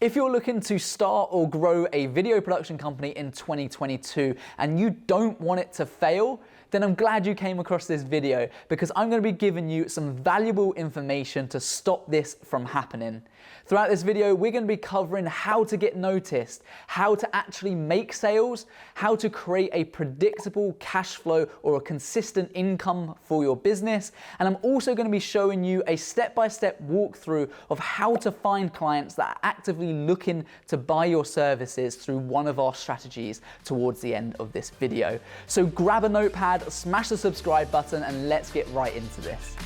If you're looking to start or grow a video production company in 2022 and you don't want it to fail, then I'm glad you came across this video because I'm going to be giving you some valuable information to stop this from happening. Throughout this video, we're going to be covering how to get noticed, how to actually make sales, how to create a predictable cash flow or a consistent income for your business. And I'm also going to be showing you a step-by-step walkthrough of how to find clients that are actively looking to buy your services through one of our strategies towards the end of this video. So grab a notepad, smash the subscribe button, and let's get right into this.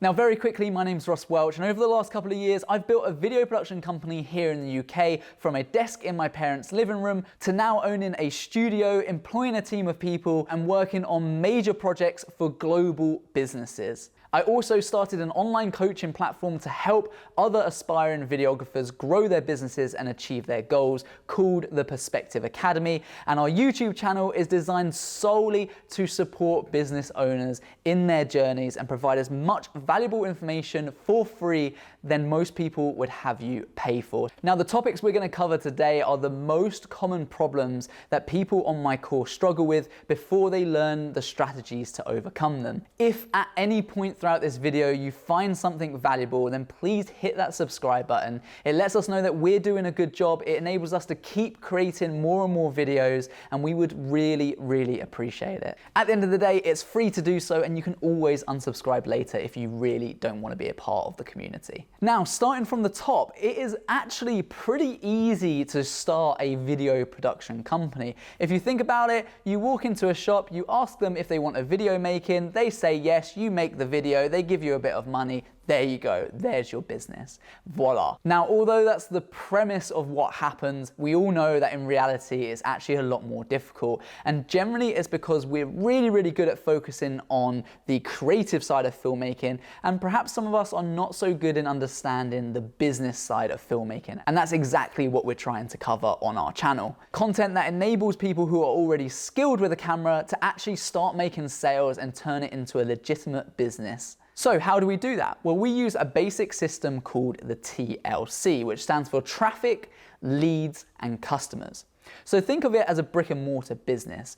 Now, very quickly, my name's Ross Welch, and over the last couple of years, I've built a video production company here in the UK from a desk in my parents' living room to now owning a studio, employing a team of people, and working on major projects for global businesses. I also started an online coaching platform to help other aspiring videographers grow their businesses and achieve their goals, called the Perspective Academy. And our YouTube channel is designed solely to support business owners in their journeys and provide as much valuable information for free than most people would have you pay for. Now, the topics we're going to cover today are the most common problems that people on my course struggle with before they learn the strategies to overcome them. If at any point throughout this video you find something valuable, then please hit that subscribe button. It lets us know that we're doing a good job. It enables us to keep creating more and more videos, and we would really, really appreciate it. At the end of the day, it's free to do so, and you can always unsubscribe later if you really don't want to be a part of the community. Now, starting from the top, it is actually pretty easy to start a video production company. If you think about it, you walk into a shop, you ask them if they want a video making, they say yes, you make the video, they give you a bit of money. There you go, there's your business. Voila. Now, although that's the premise of what happens, we all know that in reality it's actually a lot more difficult. And generally it's because we're really, really good at focusing on the creative side of filmmaking, and perhaps some of us are not so good in understanding the business side of filmmaking. And that's exactly what we're trying to cover on our channel. Content that enables people who are already skilled with a camera to actually start making sales and turn it into a legitimate business. So how do we do that? Well, we use a basic system called the TLC, which stands for traffic, leads, and customers. So think of it as a brick and mortar business.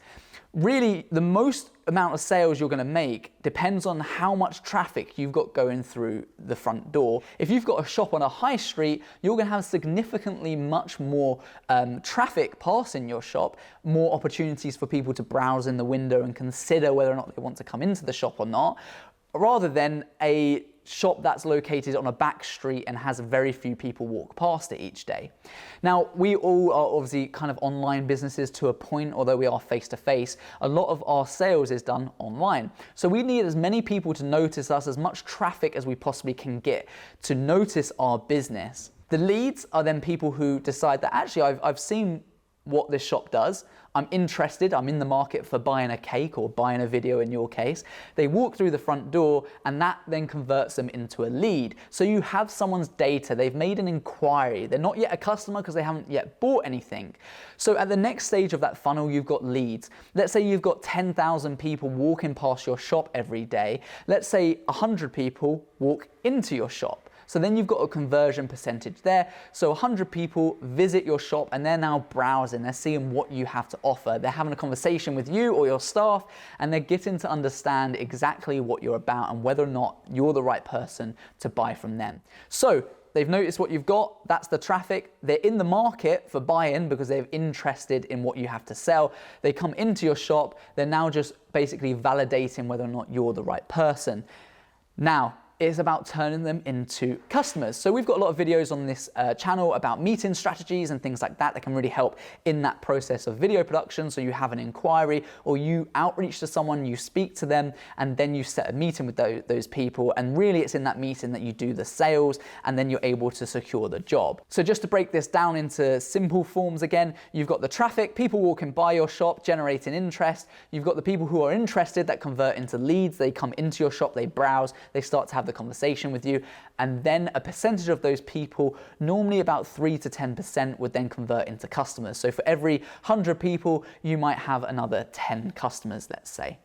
Really, the most amount of sales you're going to make depends on how much traffic you've got going through the front door. If you've got a shop on a high street, you're going to have significantly much more traffic passing your shop, more opportunities for people to browse in the window and consider whether or not they want to come into the shop or not, rather than a shop that's located on a back street and has very few people walk past it each day. Now, we all are obviously kind of online businesses to a point, although we are face-to-face. A lot of our sales is done online. So we need as many people to notice us, as much traffic as we possibly can get to notice our business. The leads are then people who decide that actually I've seen what this shop does. I'm interested, I'm in the market for buying a cake or buying a video in your case. They walk through the front door and that then converts them into a lead. So you have someone's data, they've made an inquiry. They're not yet a customer because they haven't yet bought anything. So at the next stage of that funnel, you've got leads. Let's say you've got 10,000 people walking past your shop every day. Let's say 100 people walk into your shop. So then you've got a conversion percentage there. So 100 people visit your shop and they're now browsing, they're seeing what you have to offer. They're having a conversation with you or your staff, and they're getting to understand exactly what you're about and whether or not you're the right person to buy from them. So they've noticed what you've got, that's the traffic. They're in the market for buy-in because they're interested in what you have to sell. They come into your shop, they're now just basically validating whether or not you're the right person. Now, it's about turning them into customers. So we've got a lot of videos on this channel about meeting strategies and things like that that can really help in that process of video production. So you have an inquiry or you outreach to someone, you speak to them, and then you set a meeting with those people. And really it's in that meeting that you do the sales, and then you're able to secure the job. So just to break this down into simple forms again, you've got the traffic, people walking by your shop, generating interest. You've got the people who are interested that convert into leads. They come into your shop, they browse, they start to have the the conversation with you, and then a percentage of those people, normally about 3 to 10%, would then convert into customers. So for every 100 people, you might have another 10 customers, let's say.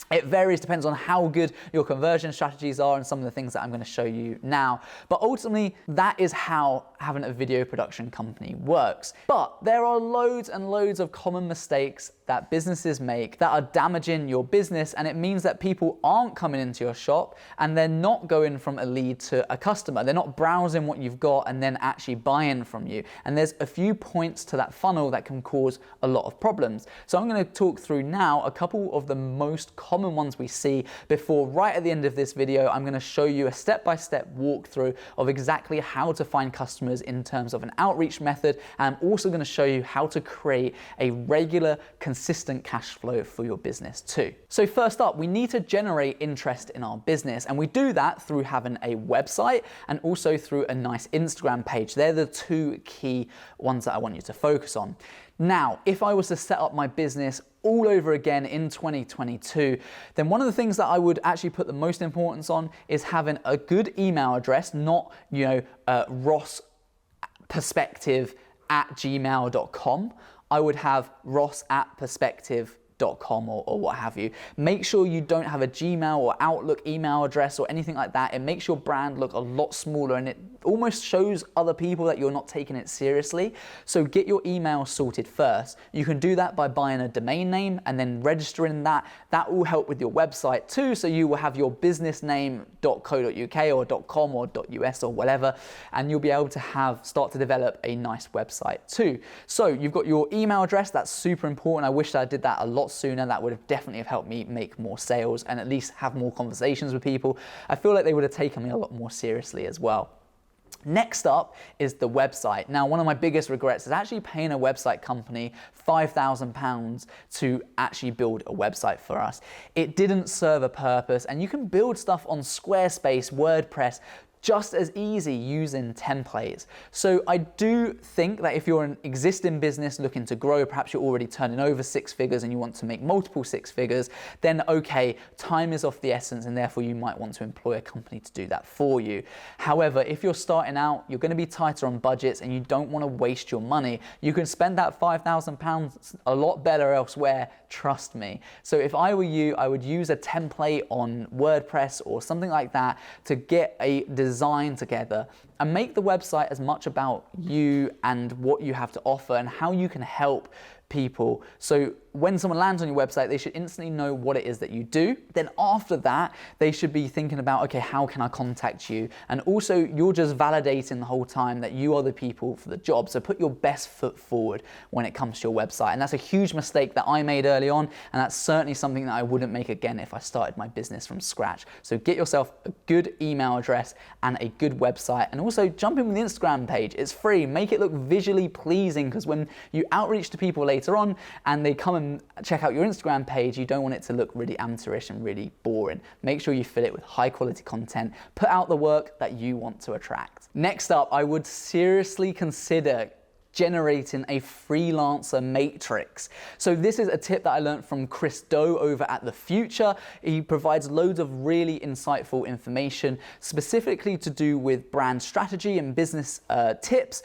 It varies, depends on how good your conversion strategies are and some of the things that I'm going to show you now. But ultimately, that is how having a video production company works. But there are loads and loads of common mistakes that businesses make that are damaging your business, and it means that people aren't coming into your shop and they're not going from a lead to a customer. They're not browsing what you've got and then actually buying from you. And there's a few points to that funnel that can cause a lot of problems. So I'm going to talk through now a couple of the most common ones we see before, right at the end of this video, I'm going to show you a step-by-step walkthrough of exactly how to find customers in terms of an outreach method. And I'm also going to show you how to create a regular, consistent cash flow for your business too. So first up, we need to generate interest in our business, and we do that through having a website and also through a nice Instagram page. They're the two key ones that I want you to focus on. Now, if I was to set up my business all over again in 2022, then one of the things that I would actually put the most importance on is having a good email address, not, rossperspective@gmail.com. I would have ross@perspective.com or what have you. Make sure you don't have a Gmail or Outlook email address or anything like that. It makes your brand look a lot smaller and it almost shows other people that you're not taking it seriously. So get your email sorted first. You can do that by buying a domain name and then registering that. That will help with your website too. So you will have your business name .co.uk or .com or .us or whatever, and you'll be able to start to develop a nice website too. So you've got your email address. That's super important. I wish that I did that a lot sooner. That would have definitely have helped me make more sales and at least have more conversations with people. I feel like they would have taken me a lot more seriously as well. Next up is the website. Now, one of my biggest regrets is actually paying a website company £5,000 to actually build a website for us. It didn't serve a purpose, and you can build stuff on Squarespace, WordPress, just as easy using templates. So I do think that if you're an existing business looking to grow, perhaps you're already turning over 6 figures and you want to make multiple 6 figures, then okay, time is of the essence and therefore you might want to employ a company to do that for you. However, if you're starting out, you're going to be tighter on budgets and you don't want to waste your money, you can spend that £5,000 a lot better elsewhere, trust me. So if I were you, I would use a template on WordPress or something like that to get a design together and make the website as much about you and what you have to offer and how you can help people. So when someone lands on your website, they should instantly know what it is that you do. Then after that, they should be thinking about, okay, how can I contact you? And also you're just validating the whole time that you are the people for the job. So put your best foot forward when it comes to your website. And that's a huge mistake that I made early on. And that's certainly something that I wouldn't make again if I started my business from scratch. So get yourself a good email address and a good website. And also jump in with the Instagram page. It's free. Make it look visually pleasing, because when you outreach to people later on and they come and check out your Instagram page, you don't want it to look really amateurish and really boring. Make sure you fill it with high quality content. Put out the work that you want to attract. Next up, I would seriously consider generating a freelancer matrix. So this is a tip that I learned from Chris Doe over at The Future. He provides loads of really insightful information, specifically to do with brand strategy and business tips.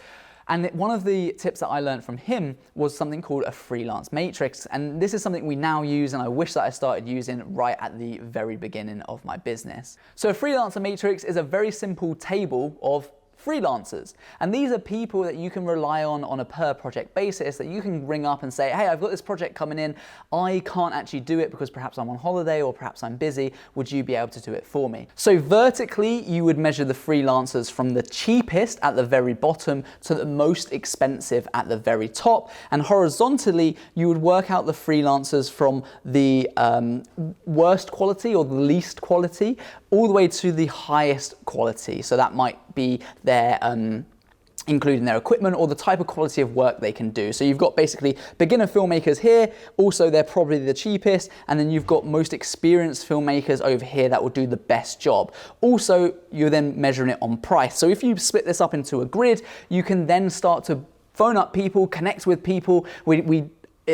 And one of the tips that I learned from him was something called a freelance matrix. And this is something we now use, and I wish that I started using right at the very beginning of my business. So a freelancer matrix is a very simple table of freelancers. And these are people that you can rely on a per project basis, that you can ring up and say, hey, I've got this project coming in. I can't actually do it because perhaps I'm on holiday or perhaps I'm busy. Would you be able to do it for me? So vertically, you would measure the freelancers from the cheapest at the very bottom to the most expensive at the very top. And horizontally, you would work out the freelancers from the worst quality or the least quality all the way to the highest quality. So that might be their including their equipment or the type of quality of work they can do. So you've got basically beginner filmmakers here, also they're probably the cheapest, and then you've got most experienced filmmakers over here that will do the best job. Also, you're then measuring it on price. So if you split this up into a grid, you can then start to phone up people, connect with people.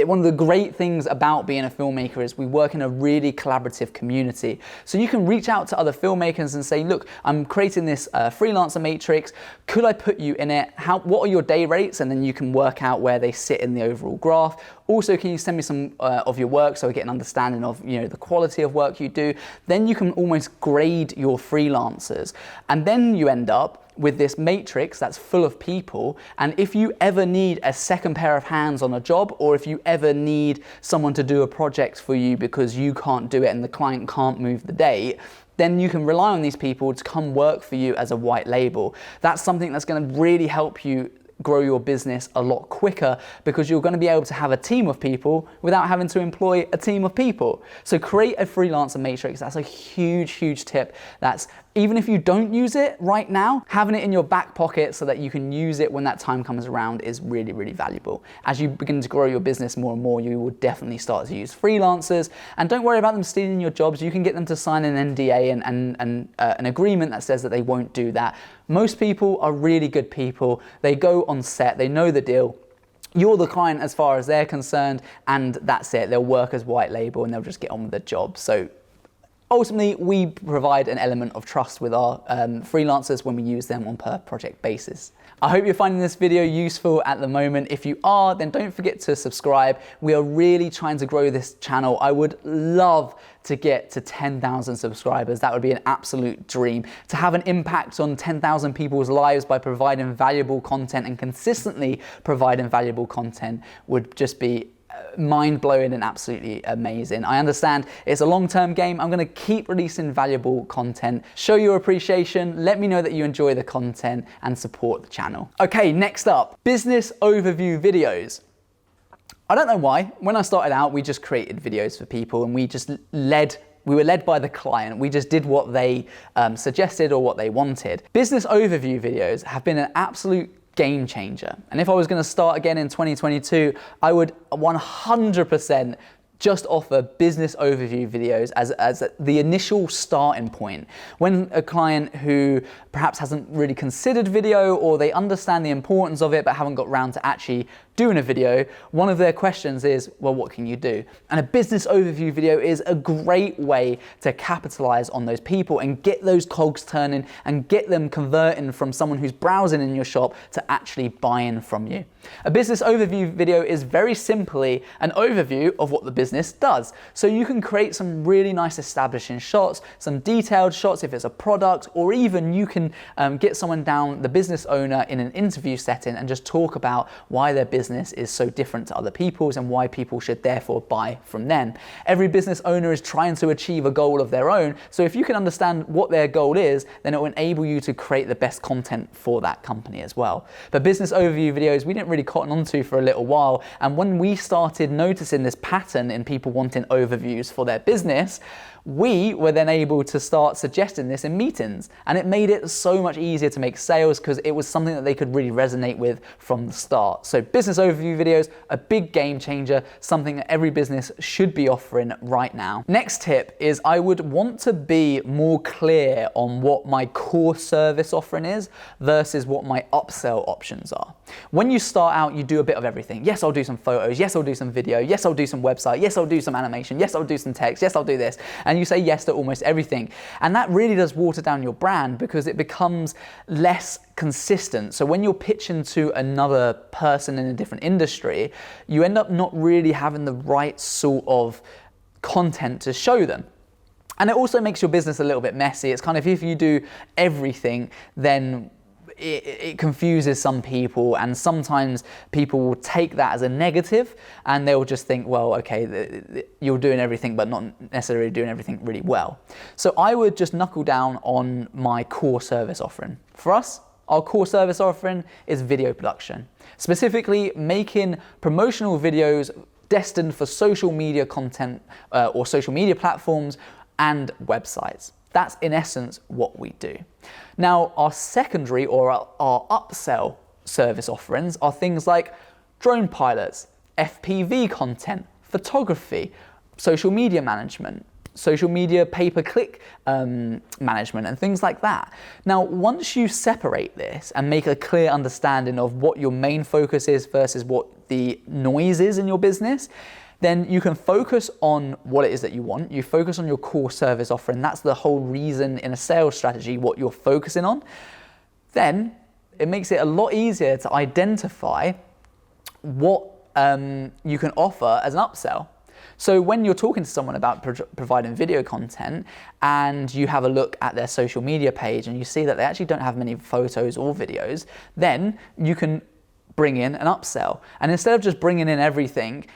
One of the great things about being a filmmaker is we work in a really collaborative community. So you can reach out to other filmmakers and say, look, I'm creating this Freelancer Matrix. Could I put you in it? What are your day rates? And then you can work out where they sit in the overall graph. Also, can you send me some of your work so I get an understanding of the quality of work you do? Then you can almost grade your freelancers. And then you end up with this matrix that's full of people, and if you ever need a second pair of hands on a job, or if you ever need someone to do a project for you because you can't do it and the client can't move the date, then you can rely on these people to come work for you as a white label. That's something that's going to really help you grow your business a lot quicker, because you're going to be able to have a team of people without having to employ a team of people. So create a freelancer matrix. That's a huge tip. That's, even if you don't use it right now, having it in your back pocket so that you can use it when that time comes around is really valuable. As you begin to grow your business more and more, you will definitely start to use freelancers, and don't worry about them stealing your jobs. You can get them to sign an NDA and an agreement that says that they won't do that. Most people are really good people. They go on set, they know the deal. You're the client as far as they're concerned, and that's it. They'll work as white label and they'll just get on with the job. So ultimately, we provide an element of trust with our freelancers when we use them on per project basis. I hope you're finding this video useful at the moment. If you are, then don't forget to subscribe. We are really trying to grow this channel. I would love to get to 10,000 subscribers. That would be an absolute dream. To have an impact on 10,000 people's lives by providing valuable content and consistently providing valuable content would just be mind-blowing and absolutely amazing. I understand it's a long-term game. I'm going to keep releasing valuable content. Show your appreciation, let me know that you enjoy the content, and support the channel. Okay, next up, business overview videos. I don't know why. When I started out, we just created videos for people, and we were led by the client. We just did what they suggested or what they wanted. Business overview videos have been an absolute game changer. And if I was going to start again in 2022, I would 100% just offer business overview videos as the initial starting point. When a client who perhaps hasn't really considered video, or they understand the importance of it but haven't got around to actually doing a video, one of their questions is, well, what can you do? And a business overview video is a great way to capitalize on those people and get those cogs turning and get them converting from someone who's browsing in your shop to actually buying from you. A business overview video is very simply an overview of what the business does. So you can create some really nice establishing shots, some detailed shots if it's a product, or even you can get someone down, the business owner, in an interview setting and just talk about why their business is so different to other people's and why people should therefore buy from them. Every business owner is trying to achieve a goal of their own. So if you can understand what their goal is, then it will enable you to create the best content for that company as well. But business overview videos, we didn't really cotton onto for a little while. And when we started noticing this pattern in people wanting overviews for their business, we were then able to start suggesting this in meetings, and it made it so much easier to make sales because it was something that they could really resonate with from the start. So business overview videos, a big game changer, something that every business should be offering right now. Next tip is I would want to be more clear on what my core service offering is versus what my upsell options are. When you start out, you do a bit of everything. Yes, I'll do some photos. Yes, I'll do some video. Yes, I'll do some website. Yes, I'll do some animation. Yes, I'll do some text. Yes, I'll do this. And you say yes to almost everything. And that really does water down your brand because it becomes less consistent. So when you're pitching to another person in a different industry, you end up not really having the right sort of content to show them. And it also makes your business a little bit messy. It's kind of, if you do everything, then it confuses some people, and sometimes people will take that as a negative and they'll just think, well, okay, you're doing everything but not necessarily doing everything really well. So I would just knuckle down on my core service offering. For us, our core service offering is video production, specifically making promotional videos destined for social media content or social media platforms and websites. That's in essence what we do. Now, our secondary or our upsell service offerings are things like drone pilots, FPV content, photography, social media management, social media pay-per-click management, and things like that. Now, once you separate this and make a clear understanding of what your main focus is versus what the noises in your business, then you can focus on what it is that you want. You focus on your core service offering. That's the whole reason in a sales strategy, what you're focusing on. Then it makes it a lot easier to identify what you can offer as an upsell. So when you're talking to someone about providing video content and you have a look at their social media page and you see that they actually don't have many photos or videos, then you can bring in an upsell. And instead of just bringing in everything,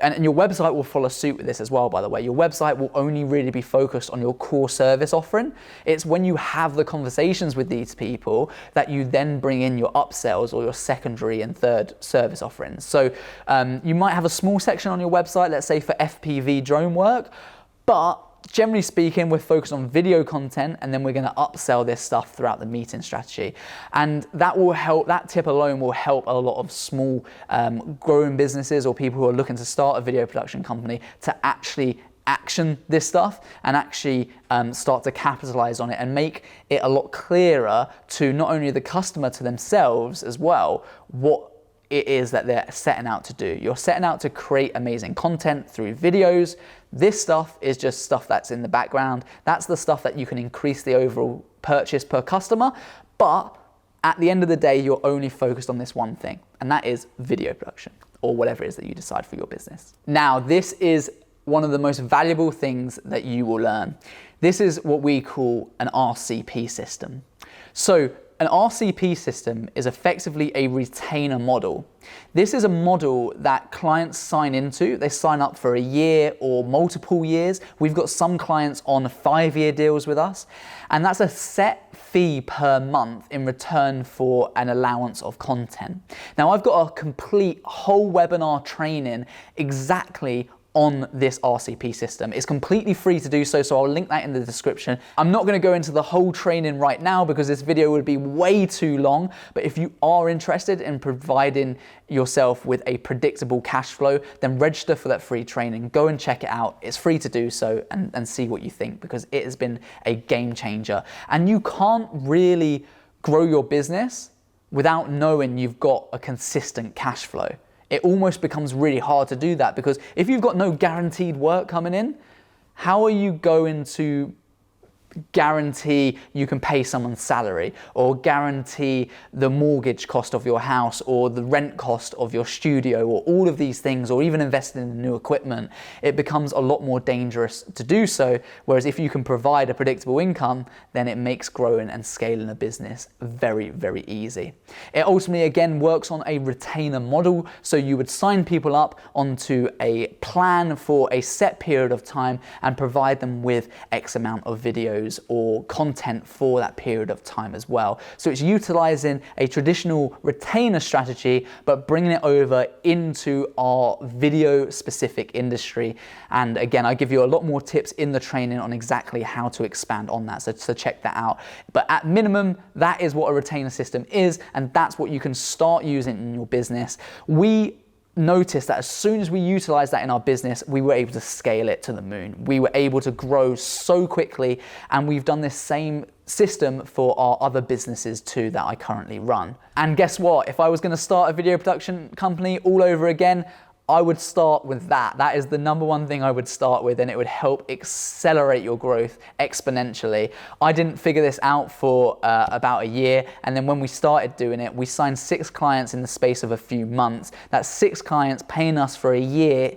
and your website will follow suit with this as well, by the way. Your website will only really be focused on your core service offering. It's when you have the conversations with these people that you then bring in your upsells or your secondary and third service offerings. So you might have a small section on your website, let's say for FPV drone work, but generally speaking, we're focused on video content, and then we're going to upsell this stuff throughout the meeting strategy. And that will help, that tip alone will help a lot of small growing businesses or people who are looking to start a video production company to actually action this stuff and actually start to capitalize on it and make it a lot clearer to not only the customer, to themselves as well, what it is that they're setting out to do. You're setting out to create amazing content through videos. This stuff is just stuff that's in the background. That's the stuff that you can increase the overall purchase per customer. But at the end of the day, you're only focused on this one thing, and that is video production or whatever it is that you decide for your business. Now, this is one of the most valuable things that you will learn. This is what we call an RCP system. So an RCP system is effectively a retainer model. This is a model that clients sign into. They sign up for a year or multiple years. We've got some clients on 5-year deals with us, and that's a set fee per month in return for an allowance of content. Now, I've got a complete whole webinar training exactly on this RCP system. It's completely free to do so, so I'll link that in the description. I'm not gonna go into the whole training right now because this video would be way too long, but if you are interested in providing yourself with a predictable cash flow, then register for that free training. Go and check it out. It's free to do so, and see what you think, because it has been a game changer. And you can't really grow your business without knowing you've got a consistent cash flow. It almost becomes really hard to do that, because if you've got no guaranteed work coming in, how are you going to guarantee you can pay someone's salary, or guarantee the mortgage cost of your house, or the rent cost of your studio, or all of these things, or even investing in new equipment? It becomes a lot more dangerous to do so. Whereas if you can provide a predictable income, then it makes growing and scaling a business very, very easy. It ultimately, again, works on a retainer model. So you would sign people up onto a plan for a set period of time and provide them with X amount of videos or content for that period of time as well. So it's utilizing a traditional retainer strategy, but bringing it over into our video specific industry. And again, I give you a lot more tips in the training on exactly how to expand on that. So check that out. But at minimum, that is what a retainer system is, and that's what you can start using in your business. We noticed that as soon as we utilized that in our business, we were able to scale it to the moon. We were able to grow so quickly, and we've done this same system for our other businesses too that I currently run. And guess what? If I was going to start a video production company all over again, I would start with that. That is the number one thing I would start with, and it would help accelerate your growth exponentially. I didn't figure this out for about a year, and then when we started doing it, we signed 6 clients in the space of a few months. That's 6 clients paying us for a year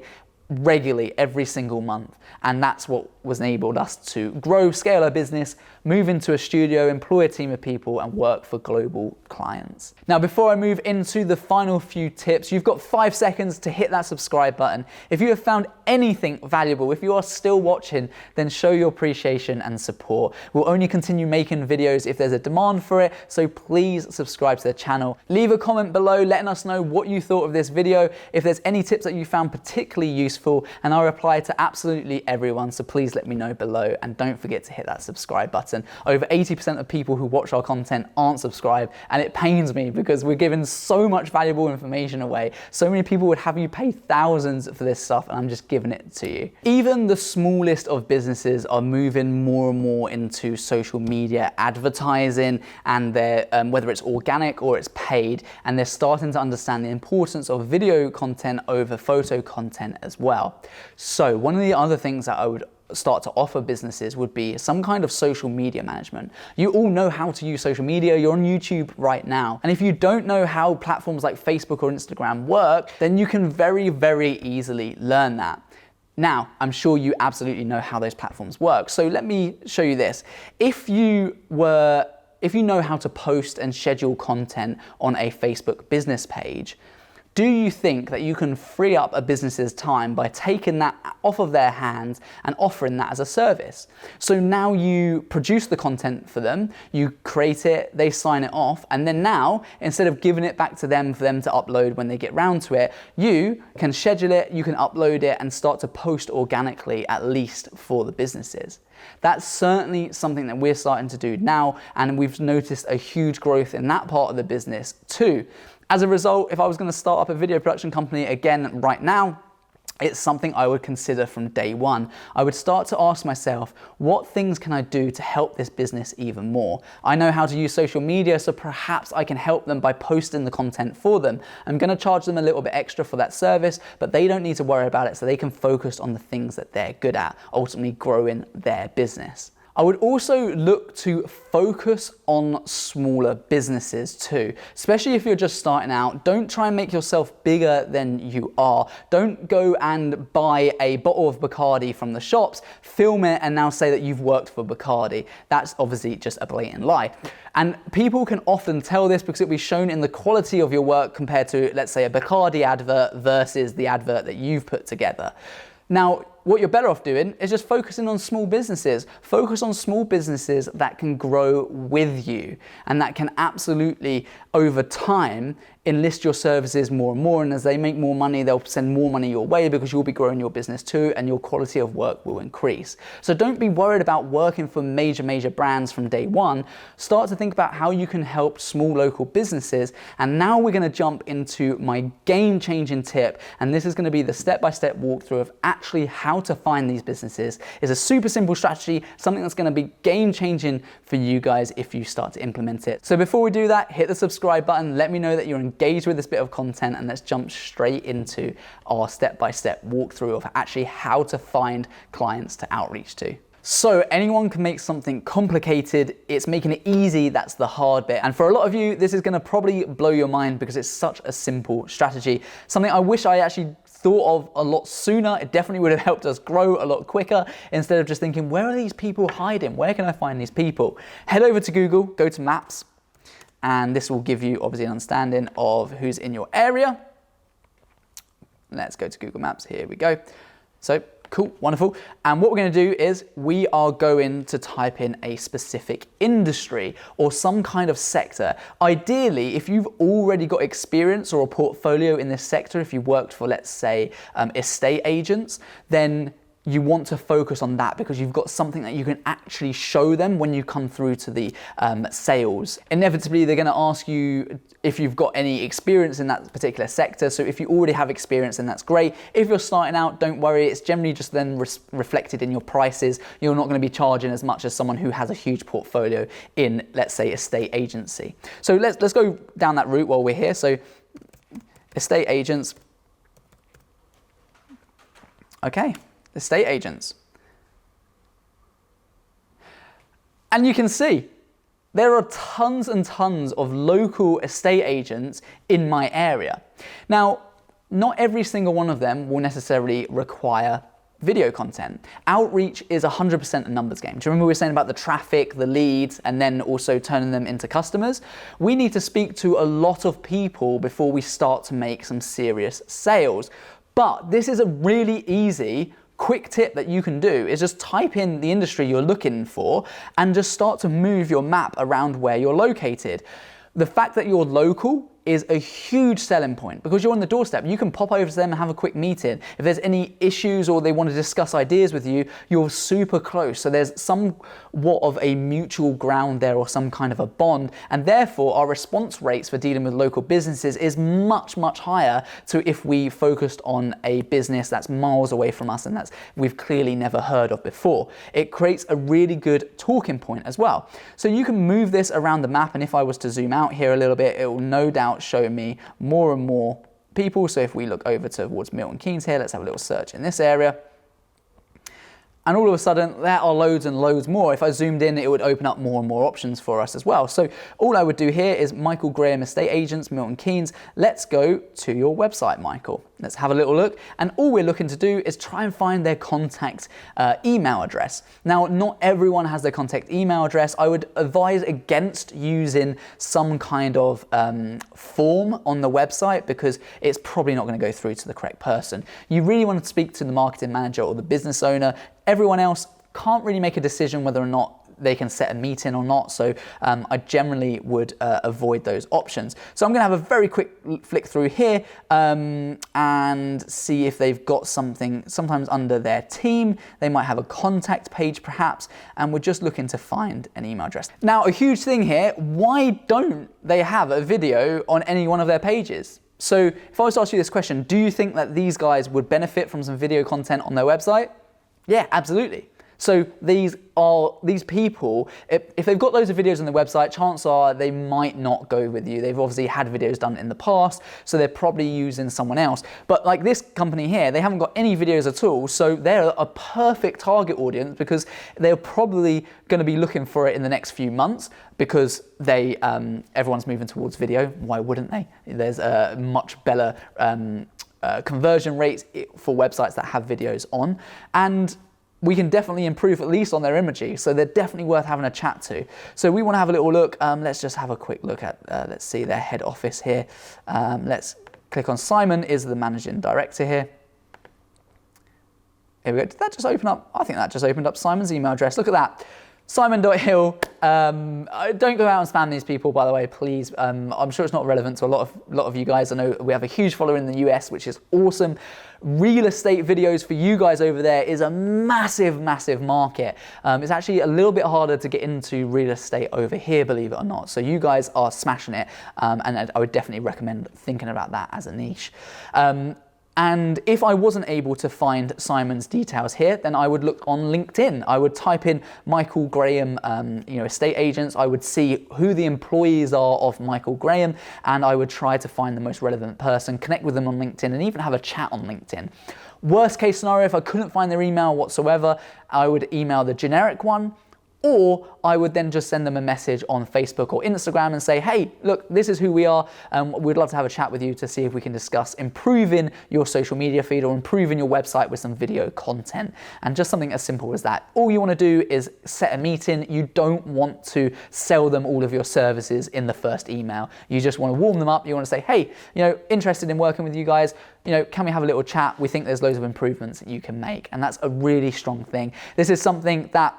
regularly every single month, and that's what was enabled us to grow, scale our business, move into a studio, employ a team of people, and work for global clients. Now, before I move into the final few tips, you've got 5 seconds to hit that subscribe button. If you have found anything valuable, if you are still watching, then show your appreciation and support. We'll only continue making videos if there's a demand for it, so please subscribe to the channel. Leave a comment below letting us know what you thought of this video. If there's any tips that you found particularly useful, useful, and I reply to absolutely everyone, so please let me know below, and don't forget to hit that subscribe button. Over 80% of people who watch our content aren't subscribed, and it pains me because we're giving so much valuable information away. So many people would have you pay thousands for this stuff, and I'm just giving it to you. Even the smallest of businesses are moving more and more into social media advertising, and they're whether it's organic or it's paid, and they're starting to understand the importance of video content over photo content as well. So one of the other things that I would start to offer businesses would be some kind of social media management. You all know how to use social media, you're on YouTube right now. And if you don't know how platforms like Facebook or Instagram work, then you can very, very easily learn that. Now, I'm sure you absolutely know how those platforms work. So let me show you this. If you know how to post and schedule content on a Facebook business page, do you think that you can free up a business's time by taking that off of their hands and offering that as a service? So now you produce the content for them, you create it, they sign it off, and then now, instead of giving it back to them for them to upload when they get round to it, you can schedule it, you can upload it, and start to post organically, at least for the businesses. That's certainly something that we're starting to do now, and we've noticed a huge growth in that part of the business too. As a result, if I was going to start up a video production company again right now, it's something I would consider from day one. I would start to ask myself, what things can I do to help this business even more? I know how to use social media, so perhaps I can help them by posting the content for them. I'm going to charge them a little bit extra for that service, but they don't need to worry about it, so they can focus on the things that they're good at, ultimately growing their business. I would also look to focus on smaller businesses too, especially if you're just starting out. Don't try and make yourself bigger than you are. Don't go and buy a bottle of Bacardi from the shops, film it, and now say that you've worked for Bacardi. That's obviously just a blatant lie. And people can often tell this because it'll be shown in the quality of your work compared to, let's say, a Bacardi advert versus the advert that you've put together. Now, what you're better off doing is just focusing on small businesses. Focus on small businesses that can grow with you and that can absolutely, over time, enlist your services more and more. And as they make more money, they'll send more money your way because you'll be growing your business too, and your quality of work will increase. So don't be worried about working for major brands from day one. Start to think about how you can help small local businesses. And now we're going to jump into my game-changing tip. And this is going to be the step-by-step walkthrough of actually how to find these businesses. It's a super simple strategy, something that's going to be game-changing for you guys if you start to implement it. So before we do that, hit the subscribe button. Let me know that you're engaged with this bit of content, and let's jump straight into our step-by-step walkthrough of actually how to find clients to outreach to. So anyone can make something complicated. It's making it easy that's the hard bit. And for a lot of you, this is going to probably blow your mind because it's such a simple strategy. Something I wish I actually thought of a lot sooner. It definitely would have helped us grow a lot quicker instead of just thinking, where are these people hiding? Where can I find these people? Head over to Google, go to Maps, and this will give you obviously an understanding of who's in your area. Let's go to Google Maps. Here we go. So cool, wonderful. And what we're going to do is we are going to type in a specific industry or some kind of sector. Ideally, if you've already got experience or a portfolio in this sector, if you worked for, let's say, estate agents, then you want to focus on that because you've got something that you can actually show them when you come through to the sales. Inevitably, they're going to ask you if you've got any experience in that particular sector. So if you already have experience, then that's great. If you're starting out, don't worry. It's generally just then reflected in your prices. You're not going to be charging as much as someone who has a huge portfolio in, let's say, estate agency. So let's go down that route while we're here. So estate agents. Okay. Estate agents. And you can see there are tons and tons of local estate agents in my area. Now, not every single one of them will necessarily require video content. Outreach is 100% a numbers game. Do you remember we were saying about the traffic, the leads, and then also turning them into customers? We need to speak to a lot of people before we start to make some serious sales. But this is a really easy quick tip that you can do is just type in the industry you're looking for and just start to move your map around where you're located. The fact that you're local is a huge selling point because you're on the doorstep. You can pop over to them and have a quick meeting. If there's any issues or they want to discuss ideas with you, you're super close. So there's somewhat of a mutual ground there, or some kind of a bond, and therefore our response rates for dealing with local businesses is much, much higher to if we focused on a business that's miles away from us and that's we've clearly never heard of before. It creates a really good talking point as well. So you can move this around the map, and if I was to zoom out here a little bit, it will no doubt show me more and more people. So if we look over towards Milton Keynes here, let's have a little search in this area. And all of a sudden, there are loads and loads more. If I zoomed in, it would open up more and more options for us as well. So all I would do here is Michael Graham Estate Agents, Milton Keynes. Let's go to your website, Michael. Let's have a little look. And all we're looking to do is try and find their contact email address. Now, not everyone has their contact email address. I would advise against using some kind of form on the website because it's probably not going to go through to the correct person. You really want to speak to the marketing manager or the business owner. Everyone else can't really make a decision whether or not they can set a meeting or not, so I generally would avoid those options. So I'm going to have a very quick flick through here and see if they've got something. Sometimes under their team they might have a contact page perhaps, and we're just looking to find an email address. Now, a huge thing here, why don't they have a video on any one of their pages? So if I was to ask you this question, do you think that these guys would benefit from some video content on their website? Yeah, absolutely. So these people, if they've got loads of videos on their website, chances are they might not go with you. They've obviously had videos done in the past, so they're probably using someone else. But like this company here, they haven't got any videos at all, so they're a perfect target audience because they're probably going to be looking for it in the next few months because everyone's moving towards video. Why wouldn't they? There's a much better conversion rates for websites that have videos on, and we can definitely improve at least on their imagery, so they're definitely worth having a chat to. So we want to have a little look. Let's just have a quick look at, let's see their head office here. Let's click on Simon, is the managing director here. Here we go. Did that just open up? I think that just opened up Simon's email address. Look at that. Simon.Hill. Don't go out and spam these people, by the way, please. I'm sure it's not relevant to a lot of you guys. I know we have a huge follower in the US, which is awesome. Real estate videos for you guys over there is a massive, massive market. It's actually a little bit harder to get into real estate over here, believe it or not. So you guys are smashing it, and I would definitely recommend thinking about that as a niche. And if I wasn't able to find Simon's details here, then I would look on LinkedIn. I would type in Michael Graham, estate agents. I would see who the employees are of Michael Graham, and I would try to find the most relevant person, connect with them on LinkedIn, and even have a chat on LinkedIn. Worst case scenario, if I couldn't find their email whatsoever, I would email the generic one, or I would then just send them a message on Facebook or Instagram and say, hey, look, this is who we are. We'd love to have a chat with you to see if we can discuss improving your social media feed or improving your website with some video content. And just something as simple as that. All you want to do is set a meeting. You don't want to sell them all of your services in the first email. You just want to warm them up. You want to say, hey, interested in working with you guys. Can we have a little chat? We think there's loads of improvements that you can make. And that's a really strong thing. This is something that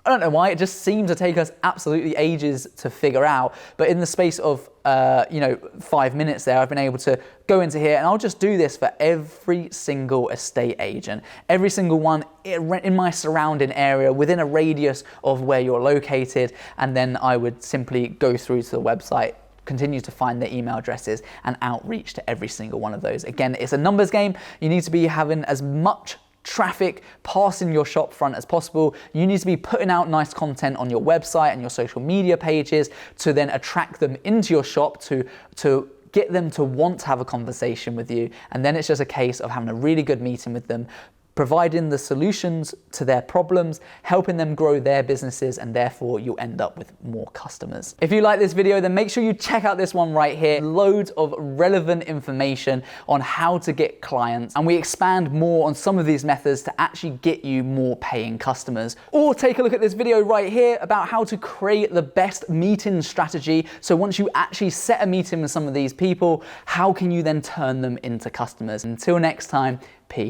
I don't know why, it just seems to take us absolutely ages to figure out. But in the space of, 5 minutes there, I've been able to go into here and I'll just do this for every single estate agent, every single one in my surrounding area within a radius of where you're located. And then I would simply go through to the website, continue to find their email addresses and outreach to every single one of those. Again, it's a numbers game. You need to be having as much traffic passing your shop front as possible. You need to be putting out nice content on your website and your social media pages to then attract them into your shop, to get them to want to have a conversation with you. And then it's just a case of having a really good meeting with them, providing the solutions to their problems, helping them grow their businesses, and therefore you'll end up with more customers. If you like this video, then make sure you check out this one right here. Loads of relevant information on how to get clients, and we expand more on some of these methods to actually get you more paying customers. Or take a look at this video right here about how to create the best meeting strategy. So once you actually set a meeting with some of these people, how can you then turn them into customers? Until next time, peace.